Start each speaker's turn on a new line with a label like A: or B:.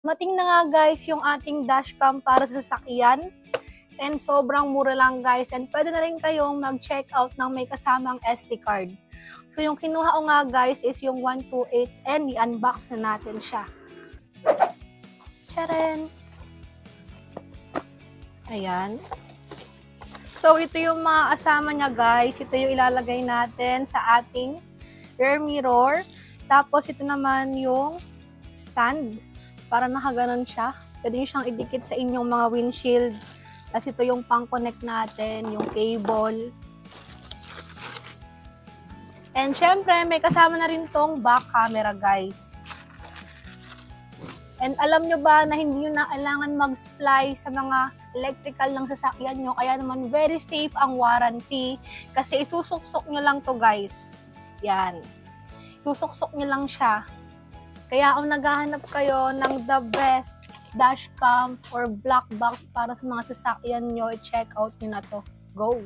A: Mating na nga guys yung ating dashcam para sa sasakyan. And sobrang mura lang guys. And pwede na rin kayong mag-check out ng may kasamang SD card. So yung kinuha ko nga guys is yung 128 and i-unbox na natin siya. Tcharan! Ayan. So ito yung mga kasama niya guys. Ito yung ilalagay natin sa ating rear mirror. Tapos ito naman yung stand. Para nakaganon siya. Pwede nyo siyang idikit sa inyong mga windshield. Tapos ito yung pang-connect natin, yung cable. And syempre, may kasama na rin tong back camera, guys. And alam nyo ba na hindi nyo na kailangan mag-splice sa mga electrical ng sasakyan nyo. Kaya naman, very safe ang warranty. Kasi isusuksok nyo lang to, guys. Yan. Isusuksok nyo lang siya. Kaya kung naghahanap kayo ng the best dashcam or black box para sa mga sasakyan nyo, i-check out nyo na to. Go!